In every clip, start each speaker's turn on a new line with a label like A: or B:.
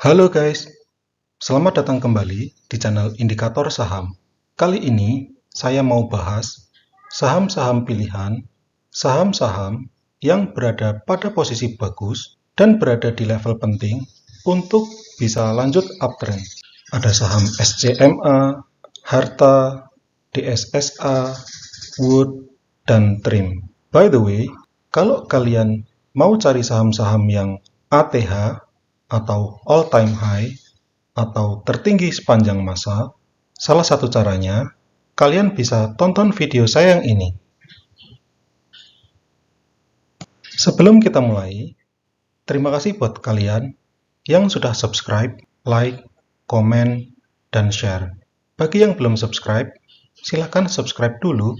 A: Halo guys, selamat datang kembali di channel Indikator Saham. Kali ini saya mau bahas saham-saham pilihan, saham-saham yang berada pada posisi bagus dan berada di level penting untuk bisa lanjut uptrend. Ada saham SCMA, Harta, DSSA, Wood, dan Trim. By the way, kalau kalian mau cari saham-saham yang ATH atau all time high atau tertinggi sepanjang masa, salah satu caranya kalian bisa tonton video saya yang ini. Sebelum kita mulai, terima kasih buat kalian yang sudah subscribe, like, komen, dan share. Bagi yang belum subscribe, silakan subscribe dulu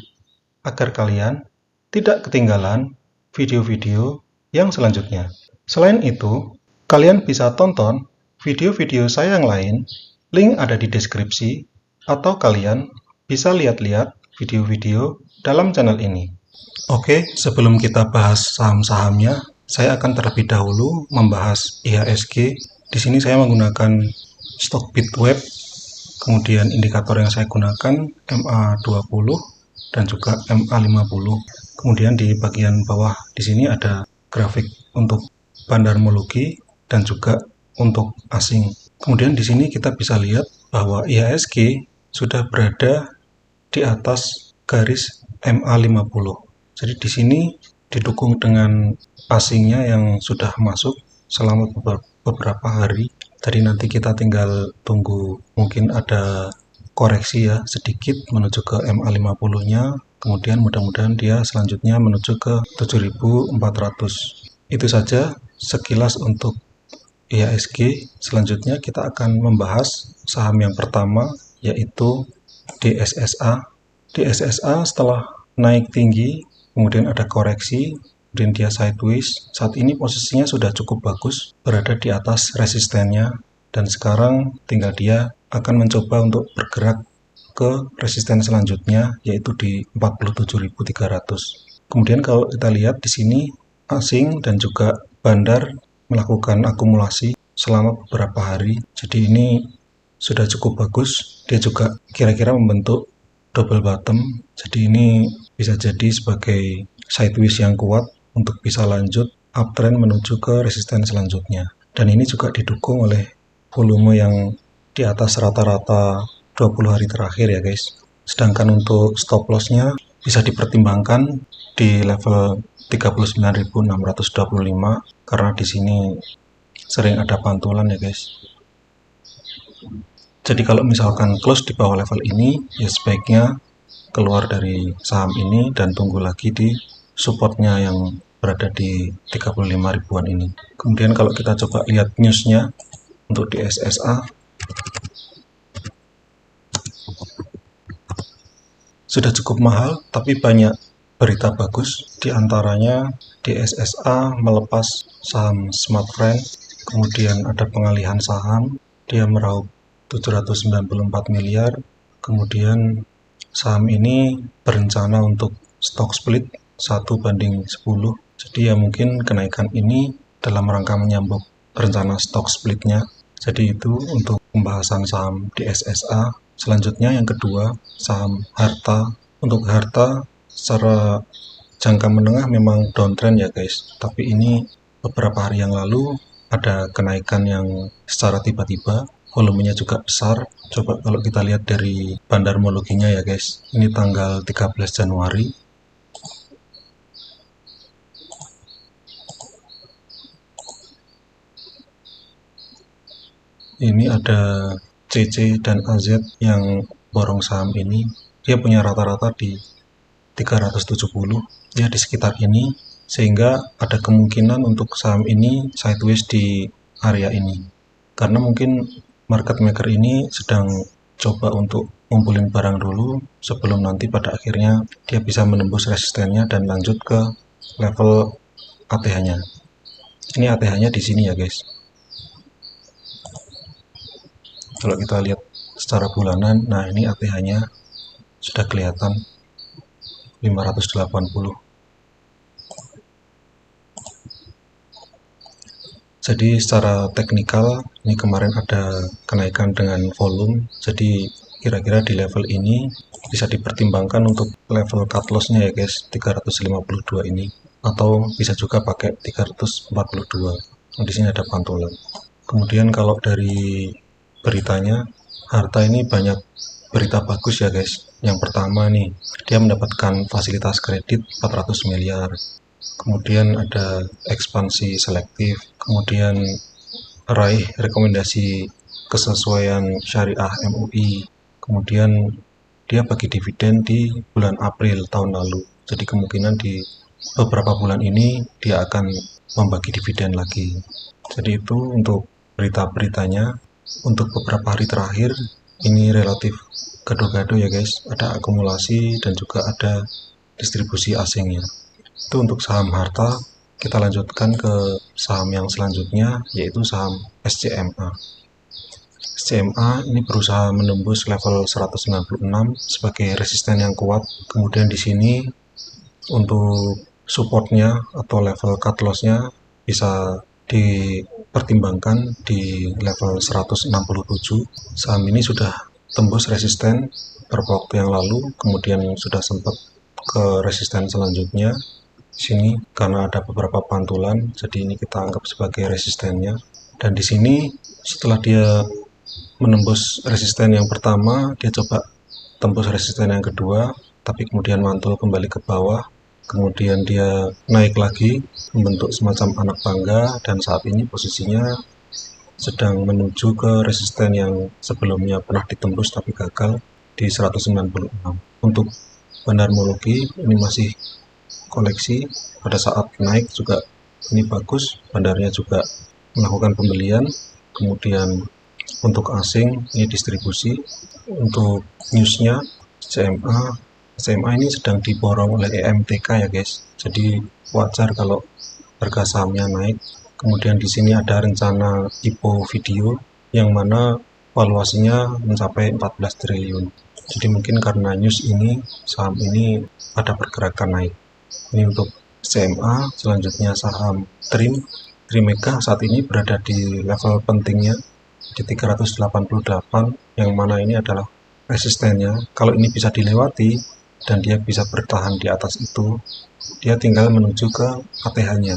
A: agar kalian tidak ketinggalan video-video yang selanjutnya. Selain itu, kalian bisa tonton video-video saya yang lain, link ada di deskripsi, atau kalian bisa lihat-lihat video-video dalam channel ini. Oke, sebelum kita bahas saham-sahamnya, saya akan terlebih dahulu membahas IHSG. Di sini saya menggunakan stok Bitweb, kemudian indikator yang saya gunakan MA20 dan juga MA50. Kemudian di bagian bawah di sini ada grafik untuk bandarmologi dan juga untuk asing. Kemudian di sini kita bisa lihat bahwa IHSG sudah berada di atas garis MA50. Jadi di sini didukung dengan asingnya yang sudah masuk selama beberapa hari. Jadi nanti kita tinggal tunggu, mungkin ada koreksi ya sedikit menuju ke MA50-nya. Kemudian mudah-mudahan dia selanjutnya menuju ke 7.400. Itu saja sekilas untuk IHSG. Selanjutnya kita akan membahas saham yang pertama, yaitu DSSA. DSSA setelah naik tinggi, kemudian ada koreksi, kemudian dia sideways. Saat ini posisinya sudah cukup bagus, berada di atas resistennya, dan sekarang tinggal dia akan mencoba untuk bergerak ke resisten selanjutnya, yaitu di 47.300. Kemudian kalau kita lihat di sini, asing dan juga bandar melakukan akumulasi selama beberapa hari. Jadi ini sudah cukup bagus. Dia juga kira-kira membentuk double bottom. Jadi ini bisa jadi sebagai sideways yang kuat untuk bisa lanjut uptrend menuju ke resisten selanjutnya. Dan ini juga didukung oleh volume yang di atas rata-rata 20 hari terakhir ya guys. Sedangkan untuk stop loss-nya bisa dipertimbangkan di level 39.625 karena di sini sering ada pantulan ya guys. Jadi kalau misalkan close di bawah level ini, ya sebaiknya keluar dari saham ini dan tunggu lagi di supportnya yang berada di 35 ribuan ini. Kemudian kalau kita coba lihat newsnya untuk DSSA, sudah cukup mahal tapi banyak berita bagus. Di antaranya DSSA melepas saham Smartfren, kemudian ada pengalihan saham, dia meraup 794 miliar, kemudian saham ini berencana untuk stock split 1:10. Jadi ya mungkin kenaikan ini dalam rangka menyambut rencana stock splitnya. Jadi itu untuk pembahasan saham DSSA. Selanjutnya yang kedua, saham Harta. Untuk Harta secara jangka menengah memang downtrend ya guys. Tapi ini beberapa hari yang lalu ada kenaikan yang secara tiba-tiba, volumenya juga besar. Coba kalau kita lihat dari bandarmologinya ya guys, ini tanggal 13 Januari. Ini ada CC dan AZ yang borong saham ini. Dia punya rata-rata di 370, ya di sekitar ini, sehingga ada kemungkinan untuk saham ini sideways di area ini. Karena mungkin market maker ini sedang coba untuk ngumpulin barang dulu sebelum nanti pada akhirnya dia bisa menembus resistennya dan lanjut ke level ATH-nya. Ini ATH-nya di sini ya guys. Kalau kita lihat secara bulanan, nah ini ATH-nya sudah kelihatan 580. Jadi secara teknikal ini kemarin ada kenaikan dengan volume, jadi kira-kira di level ini bisa dipertimbangkan untuk level cut loss-nya ya guys, 352 ini, atau bisa juga pakai 342. Di sini ada pantulan. Kemudian kalau dari beritanya, harta ini banyak berita bagus ya guys. Yang pertama nih, dia mendapatkan fasilitas kredit 400 miliar. Kemudian ada ekspansi selektif, kemudian raih rekomendasi kesesuaian syariah MUI, kemudian dia bagi dividen di bulan April tahun lalu. Jadi kemungkinan di beberapa bulan ini dia akan membagi dividen lagi. Jadi itu untuk berita-beritanya. Untuk beberapa hari terakhir ini relatif gado-gado ya guys, ada akumulasi dan juga ada distribusi asingnya. Itu untuk saham harta. Kita lanjutkan ke saham yang selanjutnya, yaitu saham SCMA. SCMA ini berusaha menembus level 196 sebagai resisten yang kuat. Kemudian di sini untuk supportnya atau level cut loss-nya bisa dipertimbangkan di level 167. Saham ini sudah tembus resisten beberapa waktu yang lalu, kemudian sudah sempat ke resisten selanjutnya sini karena ada beberapa pantulan, jadi ini kita anggap sebagai resistennya. Dan di sini setelah dia menembus resisten yang pertama, dia coba tembus resisten yang kedua, tapi kemudian mantul kembali ke bawah. Kemudian dia naik lagi, membentuk semacam anak tangga, dan saat ini posisinya sedang menuju ke resisten yang sebelumnya pernah ditembus tapi gagal di 196. Untuk bandarmologi ini masih koleksi, pada saat naik juga ini bagus, bandarnya juga melakukan pembelian. Kemudian untuk asing ini distribusi. Untuk newsnya, CMA ini sedang diborong oleh EMTK ya guys, jadi wajar kalau harga sahamnya naik. Kemudian di sini ada rencana IPO video yang mana valuasinya mencapai 14 triliun. Jadi mungkin karena news ini saham ini ada pergerakan naik. Ini untuk CMA. Selanjutnya saham TRIM. Trimega saat ini berada di level pentingnya di 388, yang mana ini adalah resistennya. Kalau ini bisa dilewati dan dia bisa bertahan di atas itu, dia tinggal menuju ke ATH-nya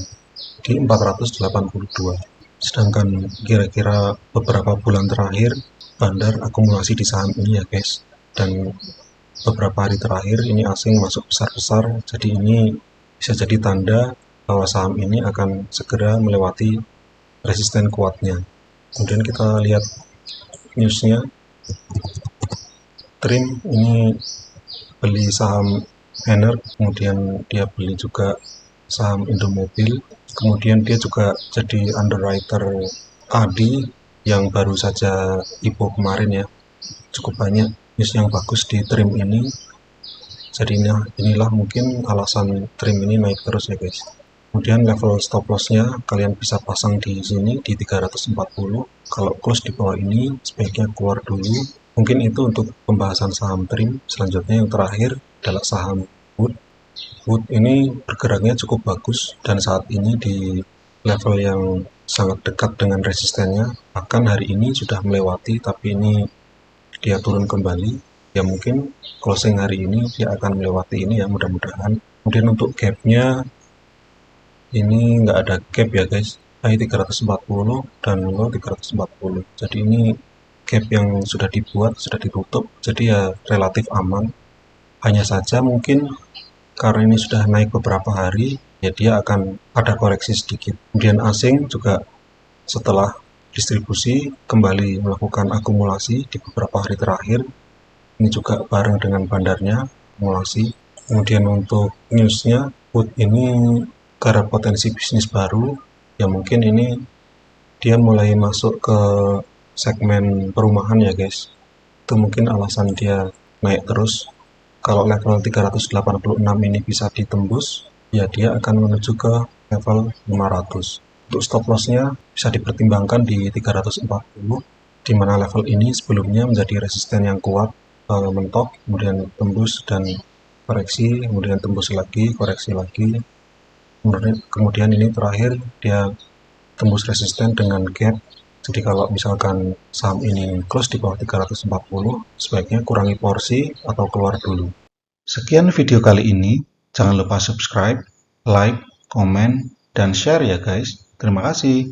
A: di 482. Sedangkan kira-kira beberapa bulan terakhir bandar akumulasi di saham ini ya guys, dan beberapa hari terakhir ini asing masuk besar-besar, jadi ini bisa jadi tanda bahwa saham ini akan segera melewati resisten kuatnya. Kemudian kita lihat newsnya, Trim ini beli saham Ener, kemudian dia beli juga saham Indomobil, kemudian dia juga jadi underwriter ADI yang baru saja IPO kemarin ya. Cukup banyak news yang bagus di Trim ini. Jadi inilah mungkin alasan Trim ini naik terus ya guys. Kemudian level stop loss-nya kalian bisa pasang di sini di 340. Kalau close di bawah ini sebaiknya keluar dulu. Mungkin itu untuk pembahasan saham Trim. Selanjutnya yang terakhir adalah saham Wood. Wood ini bergeraknya cukup bagus dan saat ini di level yang sangat dekat dengan resistennya. Bahkan hari ini sudah melewati, tapi ini dia turun kembali. Ya mungkin closing hari ini dia akan melewati ini ya, mudah-mudahan. Kemudian untuk gapnya ini nggak ada gap ya guys, high 340 dan low 340. Jadi ini gap yang sudah dibuat, sudah ditutup, jadi ya relatif aman. Hanya saja mungkin karena ini sudah naik beberapa hari, ya dia akan ada koreksi sedikit. Kemudian asing juga setelah distribusi kembali melakukan akumulasi di beberapa hari terakhir. Ini juga bareng dengan bandarnya akumulasi. Kemudian untuk newsnya, Wood ini karena potensi bisnis baru, ya mungkin ini dia mulai masuk ke segmen perumahan ya guys. Itu mungkin alasan dia naik terus. Kalau level 386 ini bisa ditembus, ya dia akan menuju ke level 500. Untuk stop loss-nya bisa dipertimbangkan di 340, di mana level ini sebelumnya menjadi resisten yang kuat, mentok, kemudian tembus dan koreksi, kemudian tembus lagi, koreksi lagi. Kemudian ini terakhir dia tembus resisten dengan gap. Jadi kalau misalkan saham ini close di bawah 340, sebaiknya kurangi porsi atau keluar dulu. Sekian video kali ini. Jangan lupa subscribe, like, komen, dan share ya guys. Terima kasih.